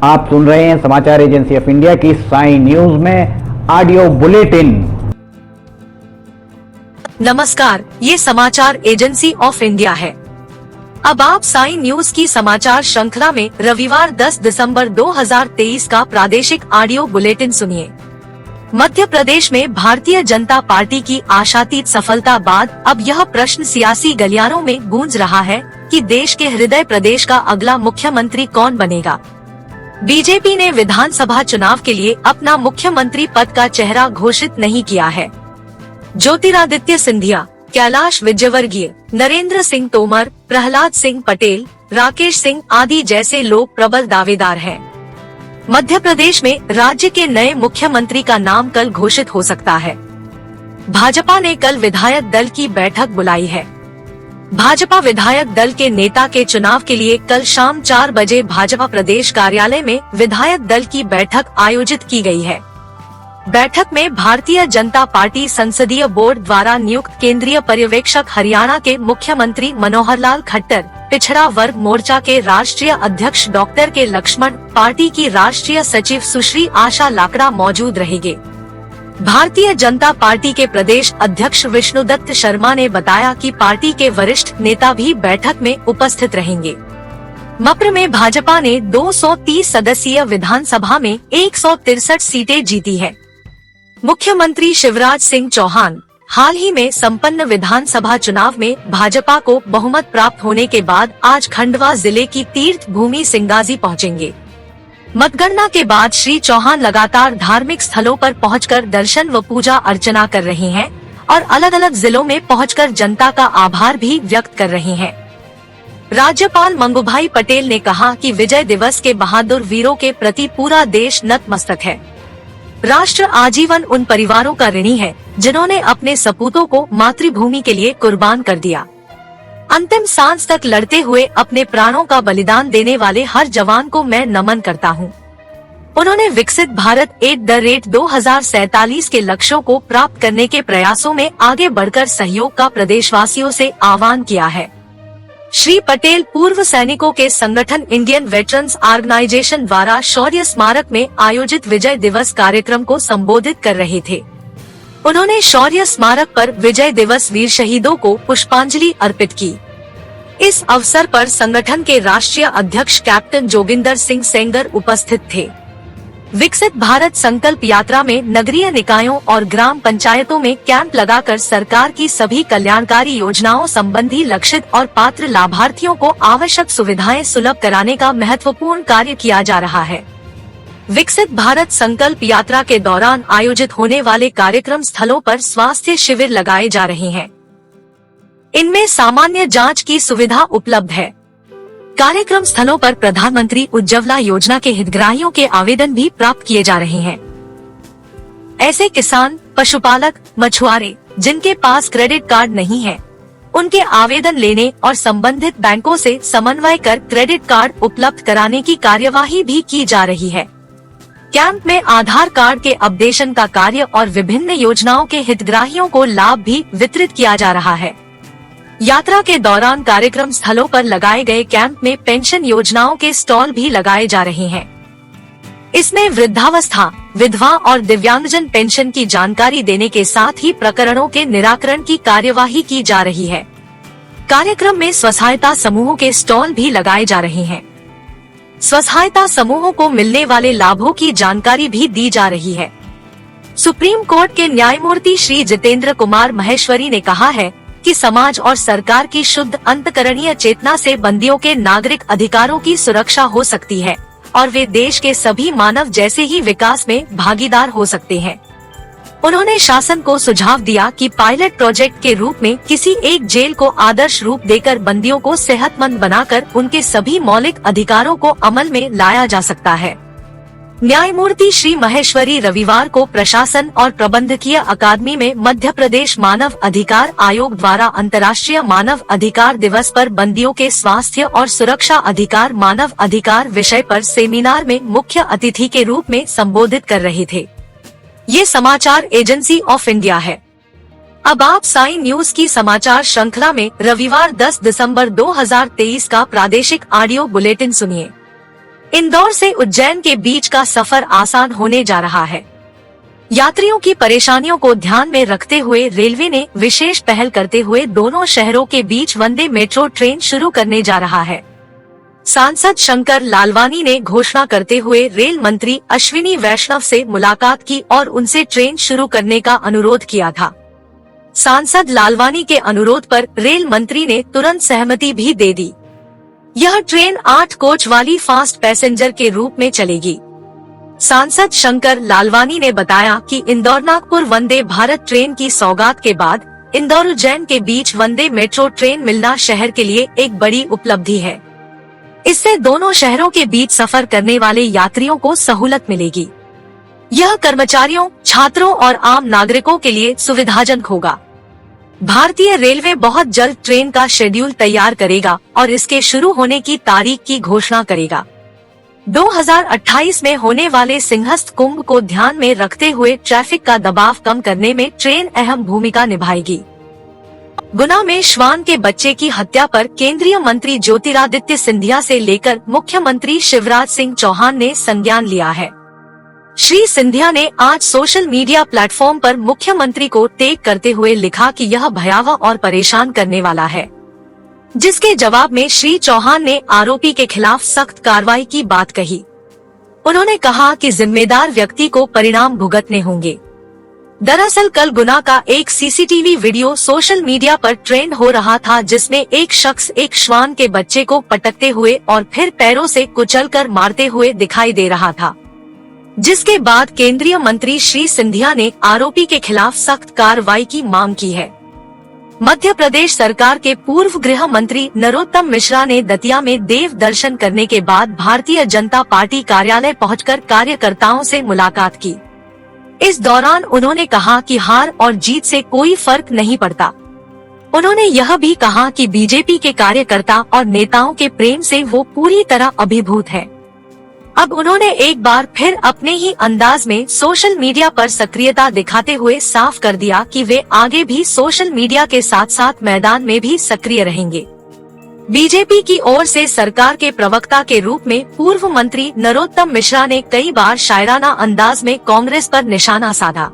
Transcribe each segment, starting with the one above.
आप सुन रहे हैं समाचार एजेंसी ऑफ इंडिया की साई न्यूज में ऑडियो बुलेटिन। नमस्कार, ये समाचार एजेंसी ऑफ इंडिया है। अब आप साई न्यूज की समाचार श्रृंखला में रविवार 10 दिसंबर 2023 का प्रादेशिक ऑडियो बुलेटिन सुनिए। मध्य प्रदेश में भारतीय जनता पार्टी की आशातीत सफलता बाद अब यह प्रश्न सियासी गलियारों में गूंज रहा है कि देश के हृदय प्रदेश का अगला मुख्यमंत्री कौन बनेगा। बीजेपी ने विधानसभा चुनाव के लिए अपना मुख्यमंत्री पद का चेहरा घोषित नहीं किया है। ज्योतिरादित्य सिंधिया, कैलाश विजयवर्गीय, नरेंद्र सिंह तोमर, प्रहलाद सिंह पटेल, राकेश सिंह आदि जैसे लोग प्रबल दावेदार हैं। मध्य प्रदेश में राज्य के नए मुख्यमंत्री का नाम कल घोषित हो सकता है। भाजपा ने कल विधायक दल की बैठक बुलाई है। भाजपा विधायक दल के नेता के चुनाव के लिए कल शाम 4 बजे भाजपा प्रदेश कार्यालय में विधायक दल की बैठक आयोजित की गई है। बैठक में भारतीय जनता पार्टी संसदीय बोर्ड द्वारा नियुक्त केंद्रीय पर्यवेक्षक हरियाणा के मुख्यमंत्री मनोहर लाल खट्टर, पिछड़ा वर्ग मोर्चा के राष्ट्रीय अध्यक्ष डॉक्टर के लक्ष्मण, पार्टी की राष्ट्रीय सचिव सुश्री आशा लाकड़ा मौजूद रहेंगे। भारतीय जनता पार्टी के प्रदेश अध्यक्ष विष्णुदत्त शर्मा ने बताया कि पार्टी के वरिष्ठ नेता भी बैठक में उपस्थित रहेंगे। मप्र में भाजपा ने 230 सदस्यीय विधानसभा में 163 सीटें जीती है। मुख्यमंत्री शिवराज सिंह चौहान हाल ही में संपन्न विधानसभा चुनाव में भाजपा को बहुमत प्राप्त होने के बाद आज खंडवा जिले की तीर्थ भूमि सिंगाजी पहुंचेंगे। मतगणना के बाद श्री चौहान लगातार धार्मिक स्थलों पर पहुंचकर दर्शन व पूजा अर्चना कर रहे हैं और अलग अलग जिलों में पहुंचकर जनता का आभार भी व्यक्त कर रहे हैं। राज्यपाल मंगूभाई पटेल ने कहा कि विजय दिवस के बहादुर वीरों के प्रति पूरा देश नतमस्तक है। राष्ट्र आजीवन उन परिवारों का ऋणी है जिन्होंने अपने सपूतों को मातृभूमि के लिए कुर्बान कर दिया। अंतिम सांस तक लड़ते हुए अपने प्राणों का बलिदान देने वाले हर जवान को मैं नमन करता हूं। उन्होंने विकसित भारत @ 2047 के लक्ष्यों को प्राप्त करने के प्रयासों में आगे बढ़कर सहयोग का प्रदेशवासियों से आह्वान किया है। श्री पटेल पूर्व सैनिकों के संगठन इंडियन वेटरन्स ऑर्गेनाइजेशन द्वारा शौर्य स्मारक में आयोजित विजय दिवस कार्यक्रम को संबोधित कर रहे थे। उन्होंने शौर्य स्मारक पर विजय दिवस वीर शहीदों को पुष्पांजलि अर्पित की। इस अवसर पर संगठन के राष्ट्रीय अध्यक्ष कैप्टन जोगिंदर सिंह सेंगर उपस्थित थे। विकसित भारत संकल्प यात्रा में नगरीय निकायों और ग्राम पंचायतों में कैंप लगाकर सरकार की सभी कल्याणकारी योजनाओं संबंधी लक्षित और पात्र लाभार्थियों को आवश्यक सुविधाएं सुलभ कराने का महत्वपूर्ण कार्य किया जा रहा है। विकसित भारत संकल्प यात्रा के दौरान आयोजित होने वाले कार्यक्रम स्थलों पर स्वास्थ्य शिविर लगाए जा रहे हैं। इनमें सामान्य जांच की सुविधा उपलब्ध है। कार्यक्रम स्थलों पर प्रधानमंत्री उज्ज्वला योजना के हितग्राहियों के आवेदन भी प्राप्त किए जा रहे हैं। ऐसे किसान, पशुपालक, मछुआरे जिनके पास क्रेडिट कार्ड नहीं है, उनके आवेदन लेने और संबंधित बैंकों से समन्वय कर क्रेडिट कार्ड उपलब्ध कराने की कार्यवाही भी की जा रही है। कैंप में आधार कार्ड के अपडेशन का कार्य और विभिन्न योजनाओं के हितग्राहियों को लाभ भी वितरित किया जा रहा है। यात्रा के दौरान कार्यक्रम स्थलों पर लगाए गए कैंप में पेंशन योजनाओं के स्टॉल भी लगाए जा रहे हैं। इसमें वृद्धावस्था, विधवा और दिव्यांगजन पेंशन की जानकारी देने के साथ ही प्रकरणों के निराकरण की कार्यवाही की जा रही है। कार्यक्रम में स्वसहायता समूहों के स्टॉल भी लगाए जा रहे हैं। स्वसहायता समूहों को मिलने वाले लाभों की जानकारी भी दी जा रही है। सुप्रीम कोर्ट के न्यायमूर्ति श्री जितेंद्र कुमार महेश्वरी ने कहा है कि समाज और सरकार की शुद्ध अंतःकरणीय चेतना से बंदियों के नागरिक अधिकारों की सुरक्षा हो सकती है और वे देश के सभी मानव जैसे ही विकास में भागीदार हो सकते हैं। उन्होंने शासन को सुझाव दिया कि पायलट प्रोजेक्ट के रूप में किसी एक जेल को आदर्श रूप देकर बंदियों को सेहतमंद बनाकर उनके सभी मौलिक अधिकारों को अमल में लाया जा सकता है। न्यायमूर्ति श्री महेश्वरी रविवार को प्रशासन और प्रबंधकीय अकादमी में मध्य प्रदेश मानव अधिकार आयोग द्वारा अंतर्राष्ट्रीय मानव अधिकार दिवस पर बंदियों के स्वास्थ्य और सुरक्षा अधिकार मानव अधिकार विषय पर सेमिनार में मुख्य अतिथि के रूप में संबोधित कर रहे थे। ये समाचार एजेंसी ऑफ इंडिया है। अब आप साई न्यूज की समाचार श्रृंखला में रविवार 10 दिसंबर 2023 का प्रादेशिक ऑडियो बुलेटिन सुनिए। इंदौर से उज्जैन के बीच का सफर आसान होने जा रहा है। यात्रियों की परेशानियों को ध्यान में रखते हुए रेलवे ने विशेष पहल करते हुए दोनों शहरों के बीच वंदे मेट्रो ट्रेन शुरू करने जा रहा है। सांसद शंकर लालवानी ने घोषणा करते हुए रेल मंत्री अश्विनी वैष्णव से मुलाकात की और उनसे ट्रेन शुरू करने का अनुरोध किया था। सांसद लालवानी के अनुरोध पर रेल मंत्री ने तुरंत सहमति भी दे दी। यह ट्रेन 8 कोच वाली फास्ट पैसेंजर के रूप में चलेगी। सांसद शंकर लालवानी ने बताया कि इंदौर नागपुर वंदे भारत ट्रेन की सौगात के बाद इंदौर उज्जैन के बीच वंदे मेट्रो ट्रेन मिलना शहर के लिए एक बड़ी उपलब्धि है। इससे दोनों शहरों के बीच सफर करने वाले यात्रियों को सहूलत मिलेगी। यह कर्मचारियों, छात्रों और आम नागरिकों के लिए सुविधाजनक होगा। भारतीय रेलवे बहुत जल्द ट्रेन का शेड्यूल तैयार करेगा और इसके शुरू होने की तारीख की घोषणा करेगा। 2028 में होने वाले सिंहस्थ कुंभ को ध्यान में रखते हुए ट्रैफिक का दबाव कम करने में ट्रेन अहम भूमिका निभाएगी। गुना में श्वान के बच्चे की हत्या पर केंद्रीय मंत्री ज्योतिरादित्य सिंधिया से लेकर मुख्यमंत्री शिवराज सिंह चौहान ने संज्ञान लिया है। श्री सिंधिया ने आज सोशल मीडिया प्लेटफॉर्म पर मुख्यमंत्री को टैग करते हुए लिखा कि यह भयावह और परेशान करने वाला है, जिसके जवाब में श्री चौहान ने आरोपी के खिलाफ सख्त कार्रवाई की बात कही। उन्होंने कहा कि जिम्मेदार व्यक्ति को परिणाम भुगतने होंगे। दरअसल कल गुना का एक सीसीटीवी वीडियो सोशल मीडिया पर ट्रेंड हो रहा था, जिसमें एक शख्स एक श्वान के बच्चे को पटकते हुए और फिर पैरों से कुचलकर मारते हुए दिखाई दे रहा था, जिसके बाद केंद्रीय मंत्री श्री सिंधिया ने आरोपी के खिलाफ सख्त कार्रवाई की मांग की है। मध्य प्रदेश सरकार के पूर्व गृह मंत्री नरोत्तम मिश्रा ने दतिया में देव दर्शन करने के बाद भारतीय जनता पार्टी कार्यालय पहुंचकर कार्यकर्ताओं से मुलाकात की। इस दौरान उन्होंने कहा कि हार और जीत से कोई फर्क नहीं पड़ता। उन्होंने यह भी कहा कि बीजेपी के कार्यकर्ता और नेताओं के प्रेम से वो पूरी तरह अभिभूत है। अब उन्होंने एक बार फिर अपने ही अंदाज में सोशल मीडिया पर सक्रियता दिखाते हुए साफ कर दिया कि वे आगे भी सोशल मीडिया के साथ साथ मैदान में भी सक्रिय रहेंगे। बीजेपी की ओर से सरकार के प्रवक्ता के रूप में पूर्व मंत्री नरोत्तम मिश्रा ने कई बार शायराना अंदाज में कांग्रेस पर निशाना साधा।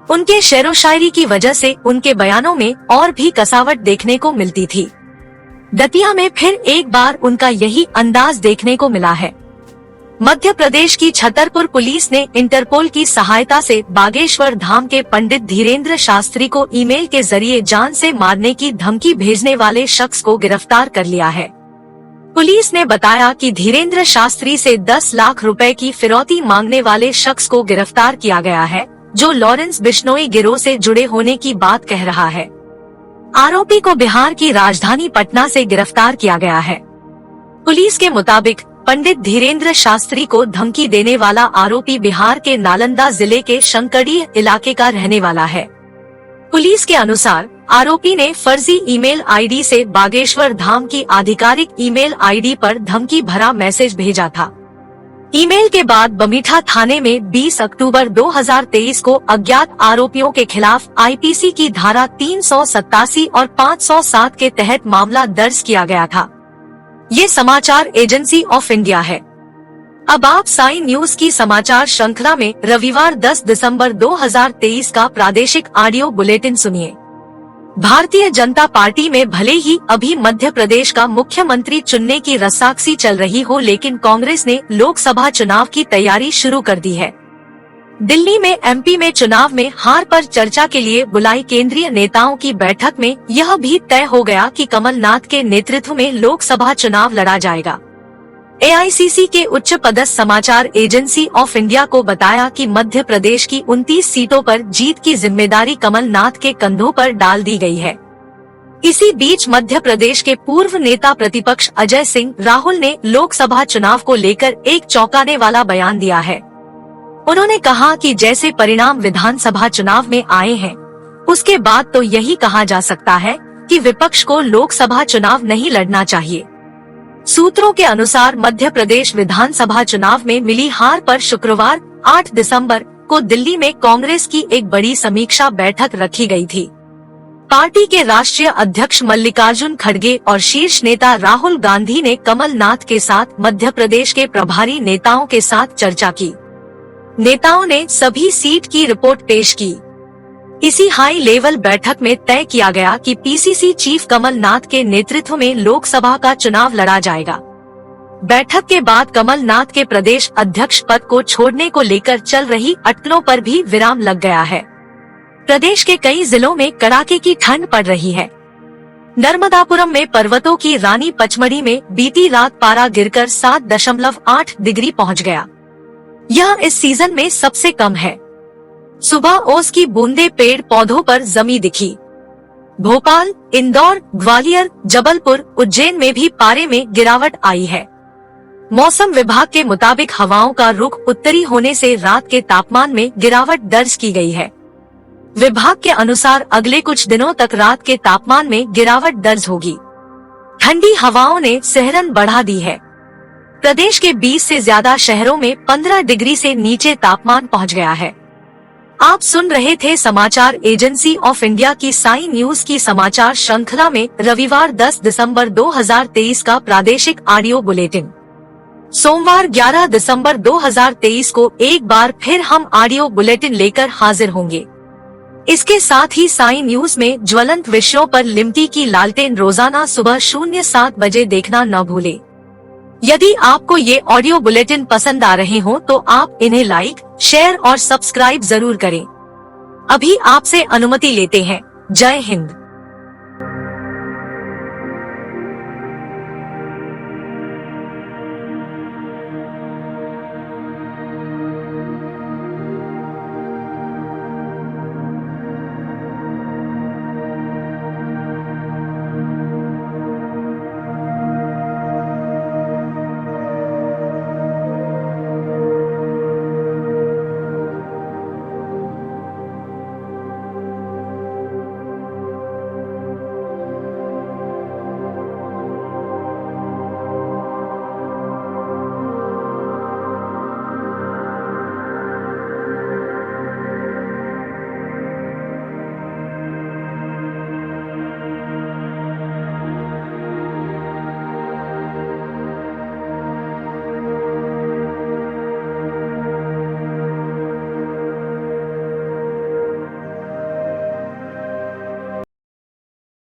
उनके शेरो शायरी की वजह से उनके बयानों में और भी कसावट देखने को मिलती थी। दतिया में फिर एक बार उनका यही अंदाज देखने को मिला है। मध्य प्रदेश की छतरपुर पुलिस ने इंटरपोल की सहायता से बागेश्वर धाम के पंडित धीरेन्द्र शास्त्री को ईमेल के जरिए जान से मारने की धमकी भेजने वाले शख्स को गिरफ्तार कर लिया है। पुलिस ने बताया कि धीरेन्द्र शास्त्री से 10 लाख रुपए की फिरौती मांगने वाले शख्स को गिरफ्तार किया गया है, जो लॉरेंस बिश्नोई गिरोह से जुड़े होने की बात कह रहा है। आरोपी को बिहार की राजधानी पटना से गिरफ्तार किया गया है। पुलिस के मुताबिक पंडित धीरेन्द्र शास्त्री को धमकी देने वाला आरोपी बिहार के नालंदा जिले के शंकड़ी इलाके का रहने वाला है। पुलिस के अनुसार आरोपी ने फर्जी ईमेल आईडी से बागेश्वर धाम की आधिकारिक ईमेल आईडी पर धमकी भरा मैसेज भेजा था। ईमेल के बाद बमीठा थाने में 20 अक्टूबर 2023 को अज्ञात आरोपियों के खिलाफ आईपीसी की धारा 387 और 507 के तहत मामला दर्ज किया गया था। ये समाचार एजेंसी ऑफ इंडिया है। अब आप साई न्यूज की समाचार श्रृंखला में रविवार 10 दिसंबर 2023 का प्रादेशिक ऑडियो बुलेटिन सुनिए। भारतीय जनता पार्टी में भले ही अभी मध्य प्रदेश का मुख्यमंत्री चुनने की रस्साकसी चल रही हो, लेकिन कांग्रेस ने लोकसभा चुनाव की तैयारी शुरू कर दी है। दिल्ली में एमपी में चुनाव में हार पर चर्चा के लिए बुलाई केंद्रीय नेताओं की बैठक में यह भी तय हो गया कि कमलनाथ के नेतृत्व में लोकसभा चुनाव लड़ा जाएगा। एआईसीसी के उच्च पदस्थ समाचार एजेंसी ऑफ इंडिया को बताया कि मध्य प्रदेश की 29 सीटों पर जीत की जिम्मेदारी कमलनाथ के कंधों पर डाल दी गई है। इसी बीच मध्य प्रदेश के पूर्व नेता प्रतिपक्ष अजय सिंह राहुल ने लोकसभा चुनाव को लेकर एक चौंकाने वाला बयान दिया है। उन्होंने कहा कि जैसे परिणाम विधानसभा चुनाव में आए हैं, उसके बाद तो यही कहा जा सकता है कि विपक्ष को लोकसभा चुनाव नहीं लड़ना चाहिए। सूत्रों के अनुसार मध्य प्रदेश विधानसभा चुनाव में मिली हार पर शुक्रवार 8 दिसंबर को दिल्ली में कांग्रेस की एक बड़ी समीक्षा बैठक रखी गई थी। पार्टी के राष्ट्रीय अध्यक्ष मल्लिकार्जुन खड़गे और शीर्ष नेता राहुल गांधी ने कमलनाथ के साथ मध्य प्रदेश के प्रभारी नेताओं के साथ चर्चा की। नेताओं ने सभी सीट की रिपोर्ट पेश की। इसी हाई लेवल बैठक में तय किया गया कि पीसीसी चीफ कमलनाथ के नेतृत्व में लोकसभा का चुनाव लड़ा जाएगा। बैठक के बाद कमलनाथ के प्रदेश अध्यक्ष पद को छोड़ने को लेकर चल रही अटकलों पर भी विराम लग गया है। प्रदेश के कई जिलों में कड़ाके की ठंड पड़ रही है। नर्मदापुरम में पर्वतों की रानी पचमढ़ी में बीती रात पारा गिरकर 7.8 डिग्री पहुंच गया। यह इस सीजन में सबसे कम है। सुबह ओस की बूंदे पेड़ पौधों पर जमी दिखी। भोपाल, इंदौर, ग्वालियर, जबलपुर, उज्जैन में भी पारे में गिरावट आई है। मौसम विभाग के मुताबिक हवाओं का रुख उत्तरी होने से रात के तापमान में गिरावट दर्ज की गई है। विभाग के अनुसार अगले कुछ दिनों तक रात के तापमान में गिरावट दर्ज होगी। ठंडी हवाओं ने सिहरन बढ़ा दी है। प्रदेश के 20 से ज्यादा शहरों में 15 डिग्री से नीचे तापमान पहुंच गया है। आप सुन रहे थे समाचार एजेंसी ऑफ इंडिया की साई न्यूज की समाचार श्रृंखला में रविवार 10 दिसंबर 2023 का प्रादेशिक ऑडियो बुलेटिन। सोमवार 11 दिसंबर 2023 को एक बार फिर हम ऑडियो बुलेटिन लेकर हाजिर होंगे। इसके साथ ही साई न्यूज में ज्वलंत विषयों पर लिमटी की लालटेन रोजाना सुबह 07 बजे देखना न भूले। यदि आपको ये ऑडियो बुलेटिन पसंद आ रहे हो तो आप इन्हें लाइक, शेयर और सब्सक्राइब जरूर करें। अभी आपसे अनुमति लेते हैं। जय हिंद।